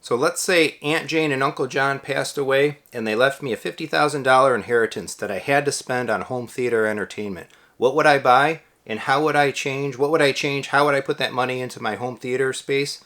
So let's say Aunt Jane and Uncle John passed away and they left me a $50,000 inheritance that I had to spend on home theater entertainment. What would I buy and how would I change? What would I change? How would I put that money into my home theater space?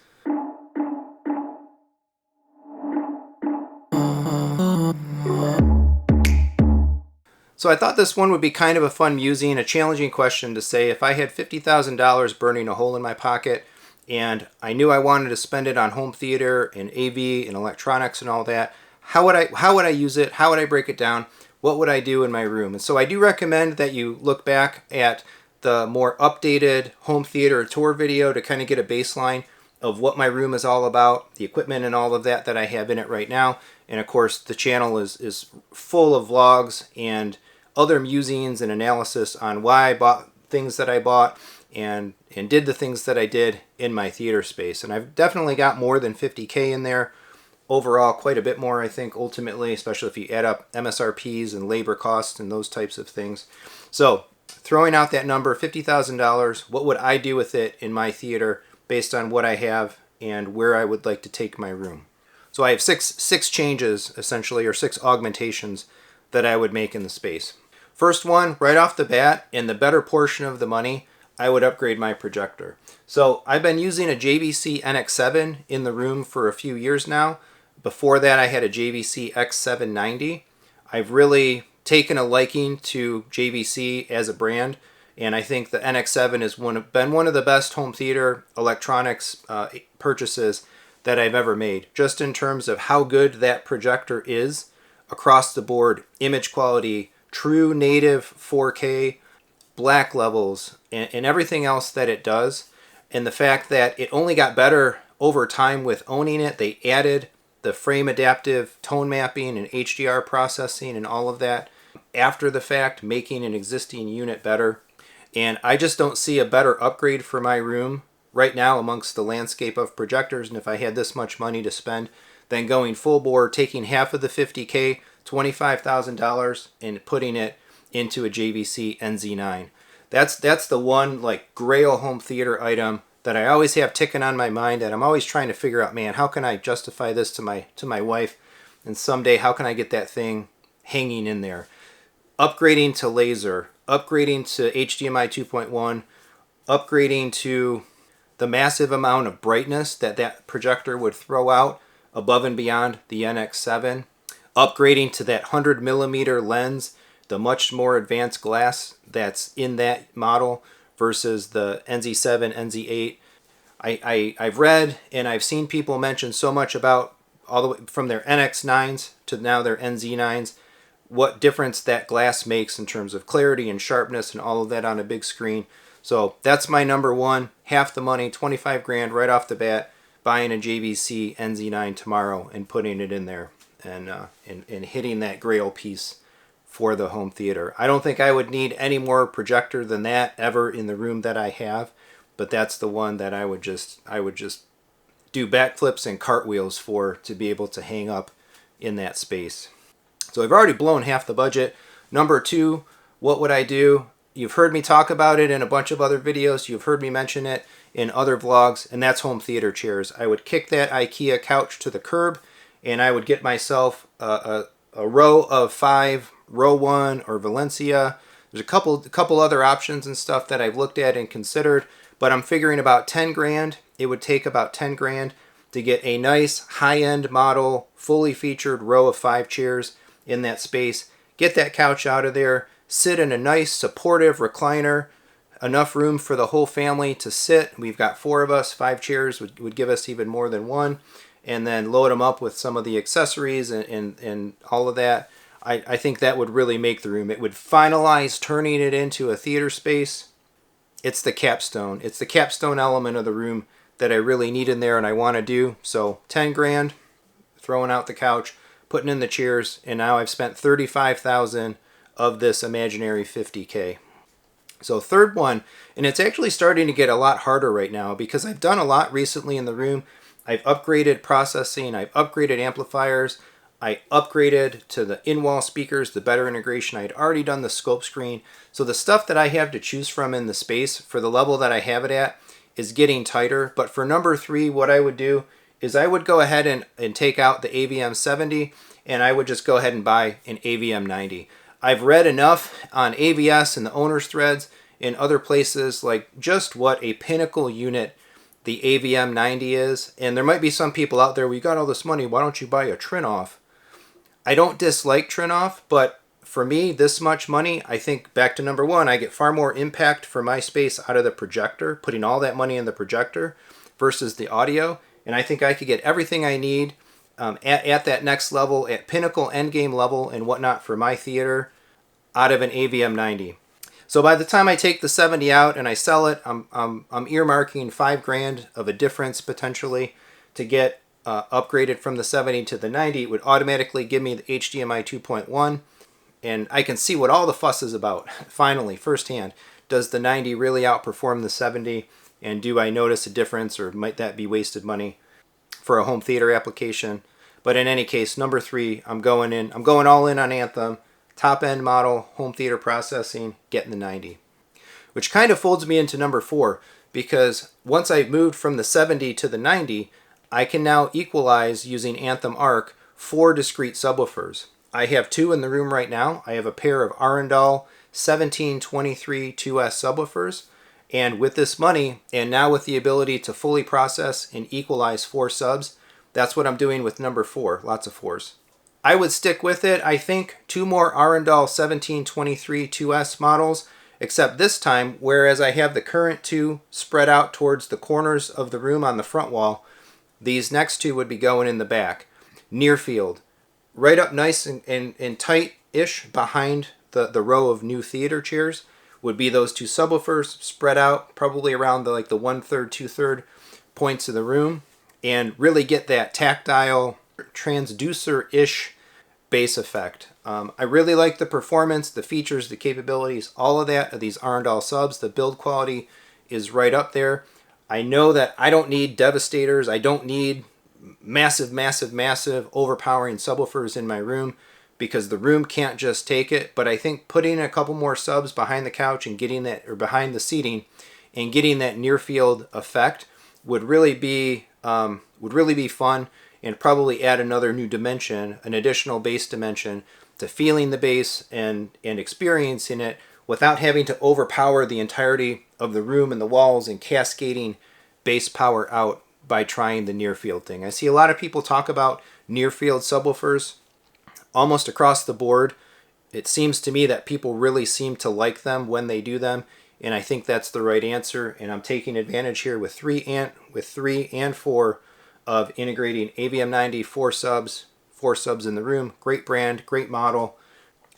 So I thought this one would be kind of a fun musing, a challenging question to say if I had $50,000 burning a hole in my pocket and I knew I wanted to spend it on home theater and AV and electronics and all that, how would I use it? How would I break it down? What would I do in my room? And so I do recommend that you look back at the more updated home theater tour video to kind of get a baseline of what my room is all about, the equipment and all of that I have in it right now. And of course the channel is full of vlogs and other musings and analysis on why I bought things that I bought and did the things that I did in my theater space. And I've definitely got more than 50K in there. Overall, quite a bit more, I think, ultimately, especially if you add up MSRPs and labor costs and those types of things. So throwing out that number, $50,000, what would I do with it in my theater based on what I have and where I would like to take my room? So I have six changes, essentially, or 6 augmentations that I would make in the space. First one, right off the bat, in the better portion of the money, I would upgrade my projector. So I've been using a JVC NX7 in the room for a few years now. Before that, I had a JVC X790. I've really taken a liking to JVC as a brand, and I think the NX7 has been one of the best home theater electronics purchases that I've ever made, just in terms of how good that projector is across the board, image quality, true native 4K, black levels, and everything else that it does. And the fact that it only got better over time with owning it. They added the frame adaptive tone mapping and HDR processing and all of that after the fact, making an existing unit better. And I just don't see a better upgrade for my room right now amongst the landscape of projectors. And if I had this much money to spend, then going full bore, taking half of the 50K, $25,000, and putting it into a JVC NZ9. That's the one like grail home theater item that I always have ticking on my mind, and I'm always trying to figure out, man, how can I justify this to my wife, and someday how can I get that thing hanging in there? Upgrading to laser, upgrading to HDMI 2.1, upgrading to the massive amount of brightness that projector would throw out above and beyond the NX7, upgrading to that 100mm lens, the much more advanced glass that's in that model versus the NZ7, NZ8. I've read and I've seen people mention so much about all the way from their NX9s to now their NZ9s, what difference that glass makes in terms of clarity and sharpness and all of that on a big screen. So that's my number one, half the money, 25 grand right off the bat, buying a JVC NZ9 tomorrow and putting it in there and hitting that grail piece for the home theater. I don't think I would need any more projector than that ever in the room that I have, but that's the one that I would just do backflips and cartwheels for, to be able to hang up in that space. So I've already blown half the budget. Number two, what would I do? You've heard me talk about it in a bunch of other videos. You've heard me mention it in other vlogs, and that's home theater chairs. I would kick that IKEA couch to the curb, and I would get myself a row of 5, row 1 or Valencia. There's a couple other options and stuff that I've looked at and considered, but I'm figuring about 10 grand. It would take about 10 grand to get a nice high-end model, fully featured row of 5 chairs in that space. Get that couch out of there, sit in a nice supportive recliner, enough room for the whole family to sit. We've got 4 of us, 5 chairs would give us even more than one, and then load them up with some of the accessories and all of that. I think that would really make the room. It would finalize turning it into a theater space. It's the capstone. It's the capstone element of the room that I really need in there and I want to do. So 10 grand, throwing out the couch, putting in the chairs, and now I've spent 35,000 of this imaginary 50K. So third one, and it's actually starting to get a lot harder right now because I've done a lot recently in the room. I've upgraded processing, I've upgraded amplifiers, I upgraded to the in-wall speakers, the better integration. I had already done the scope screen. So the stuff that I have to choose from in the space for the level that I have it at is getting tighter. But for number 3, what I would do is I would go ahead and take out the AVM 70 and I would just go ahead and buy an AVM 90. I've read enough on AVS and the owner's threads in other places like just what a pinnacle unit the AVM 90 is. And there might be some people out there, we got all this money, why don't you buy a Trinoff? I don't dislike Trinoff, but for me, this much money, I think back to number one, I get far more impact for my space out of the projector, putting all that money in the projector versus the audio. And I think I could get everything I need at that next level, at pinnacle endgame level and whatnot for my theater out of an AVM 90. So by the time I take the 70 out and I sell it, I'm earmarking $5,000 of a difference potentially to get upgraded from the 70 to the 90. It would automatically give me the HDMI 2.1, and I can see what all the fuss is about finally firsthand. Does the 90 really outperform the 70, and do I notice a difference, or might that be wasted money for a home theater application? But in any case, number three, I'm going all in on Anthem. Top end model, home theater processing, getting the 90. Which kind of folds me into number four, because once I've moved from the 70 to the 90, I can now equalize using Anthem Arc 4 discrete subwoofers. I have 2 in the room right now. I have a pair of Arundel 1723 2S subwoofers, and with this money, and now with the ability to fully process and equalize 4 subs, that's what I'm doing with number 4, lots of 4s. I would stick with it. I think 2 more Arundel 1723 2S models, except this time, whereas I have the current 2 spread out towards the corners of the room on the front wall, these next 2 would be going in the back, near field, right up nice and tight-ish behind the row of new theater chairs would be those 2 subwoofers spread out probably around the 1/3, 2/3 points of the room, and really get that tactile transducer-ish bass effect. I really like the performance, the features, the capabilities, all of that of these Arundel subs. The build quality is right up there. I know that I don't need devastators. I don't need massive, massive, massive overpowering subwoofers in my room because the room can't just take it. But I think putting a couple more subs behind the couch and getting that, or behind the seating, and getting that near field effect would really be fun, and probably add another new dimension, an additional bass dimension to feeling the bass and experiencing it without having to overpower the entirety of the room and the walls and cascading bass power out by trying the near field thing. I see a lot of people talk about near field subwoofers almost across the board. It seems to me that people really seem to like them when they do them, and I think that's the right answer, and I'm taking advantage here with 3 and 4 of integrating AVM 90, 4 subs in the room. Great brand, great model.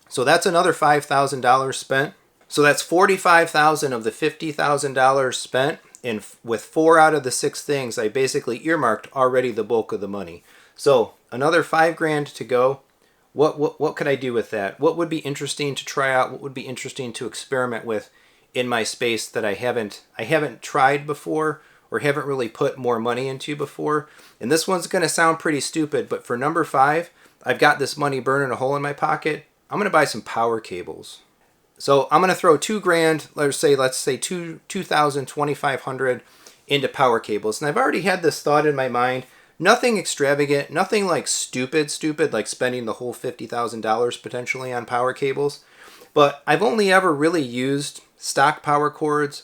So that's another $5,000 spent. So that's $45,000 of the $50,000 spent, and with 4 out of the 6 things, I basically earmarked already the bulk of the money. So another $5,000 to go. What could I do with that? What would be interesting to try out? What would be interesting to experiment with in my space that I haven't tried before, or haven't really put more money into before? And this one's going to sound pretty stupid, but for number 5, I've got this money burning a hole in my pocket. I'm going to buy some power cables. So I'm going to throw $2,000, let's say $2,500 into power cables. And I've already had this thought in my mind. Nothing extravagant, nothing like stupid, like spending the whole $50,000 potentially on power cables. But I've only ever really used stock power cords.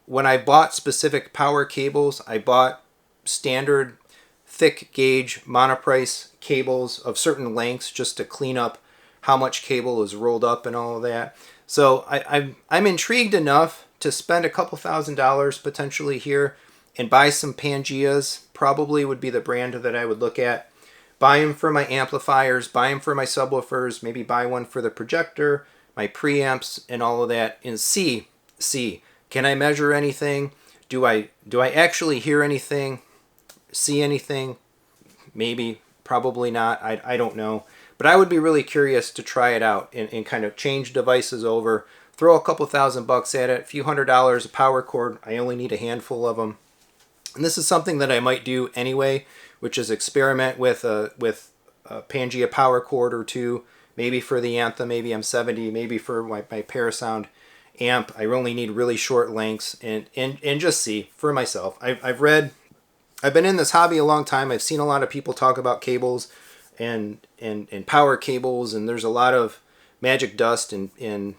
When I bought specific power cables, I bought standard thick gauge monoprice cables of certain lengths just to clean up how much cable is rolled up and all of that. So I'm intrigued enough to spend a couple $1,000s potentially here and buy some Pangeas. Probably would be the brand that I would look at. Buy them for my amplifiers, buy them for my subwoofers, maybe buy one for the projector, my preamps and all of that, and see. Can I measure anything? Do I actually hear anything? See anything? Maybe, probably not. I don't know. But I would be really curious to try it out and kind of change devices over. Throw a couple $1,000 at it, a few $100 a power cord. I only need a handful of them. And this is something that I might do anyway, which is experiment with a Pangea power cord or 2, maybe for the Anthem, maybe M70, maybe for my Parasound amp. I only need really short lengths and just see for myself. I've read I've been in this hobby a long time. I've seen a lot of people talk about cables and power cables, and there's a lot of magic dust and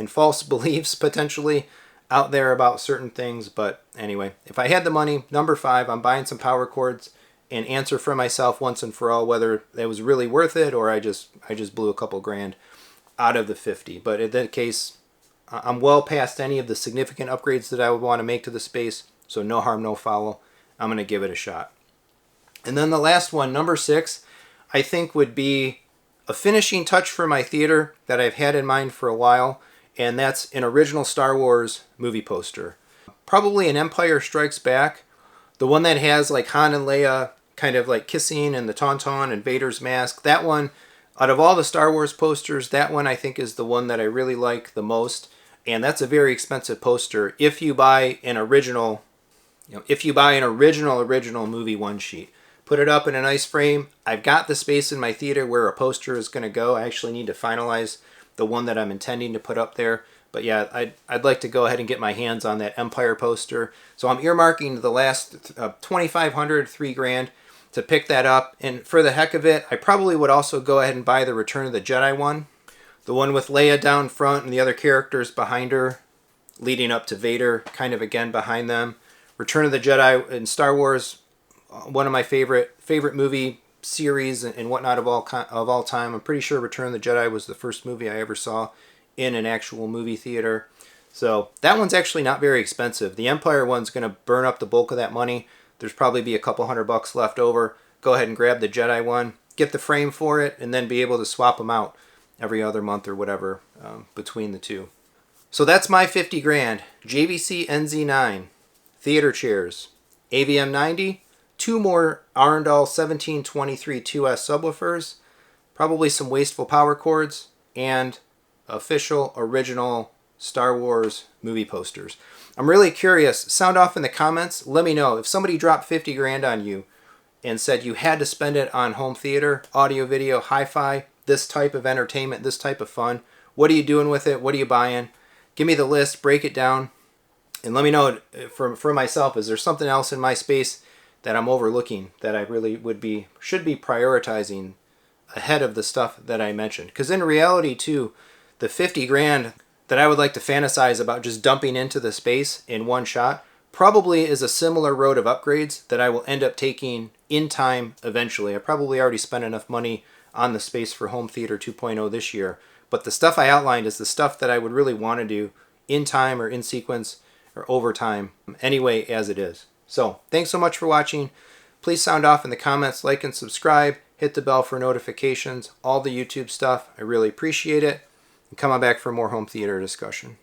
false beliefs potentially out there about certain things. But anyway, if I had the money, number 5, I'm buying some power cords and answer for myself once and for all whether that was really worth it or I just blew a couple grand out of the 50. But in that case, I'm well past any of the significant upgrades that I would want to make to the space, so no harm, no foul. I'm going to give it a shot. And then the last one, number 6, I think would be a finishing touch for my theater that I've had in mind for a while, and that's an original Star Wars movie poster. Probably an Empire Strikes Back, the one that has like Han and Leia kind of like kissing and the Tauntaun and Vader's mask. That one, out of all the Star Wars posters, that one I think is the one that I really like the most, and that's a very expensive poster if you buy an original, if you buy an original movie one sheet. Put it up in a nice frame. I've got the space in my theater where a poster is going to go. I actually need to finalize the one that I'm intending to put up there. But yeah, I'd like to go ahead and get my hands on that Empire poster. So I'm earmarking the last 2,500, $3,000 to pick that up. And for the heck of it, I probably would also go ahead and buy the Return of the Jedi one. The one with Leia down front and the other characters behind her, leading up to Vader, kind of again behind them. Return of the Jedi in Star Wars, one of my favorite movie series and whatnot of all time. I'm pretty sure Return of the Jedi was the first movie I ever saw in an actual movie theater. So that one's actually not very expensive. The Empire one's going to burn up the bulk of that money. There's probably be a couple $100 left over. Go ahead and grab the Jedi one, get the frame for it, and then be able to swap them out every other month or whatever between the two. So that's my 50 grand. JVC NZ9, theater chairs, AVM 90, 2 more Arundel 1723 2S subwoofers, probably some wasteful power cords, and official original Star Wars movie posters. I'm really curious. Sound off in the comments. Let me know if somebody dropped 50 grand on you and said you had to spend it on home theater, audio, video, hi-fi, this type of entertainment, this type of fun. What are you doing with it? What are you buying? Give me the list, break it down, and let me know for myself, is there something else in my space that I'm overlooking that I really should be prioritizing ahead of the stuff that I mentioned? Because in reality too, the 50 grand that I would like to fantasize about just dumping into the space in one shot probably is a similar road of upgrades that I will end up taking in time eventually. I probably already spent enough money on the space for Home Theater 2.0 this year, but the stuff I outlined is the stuff that I would really want to do in time or in sequence or over time anyway as it is. So thanks so much for watching. Please sound off in the comments, like and subscribe, hit the bell for notifications, all the YouTube stuff. I really appreciate it. And come on back for more home theater discussion.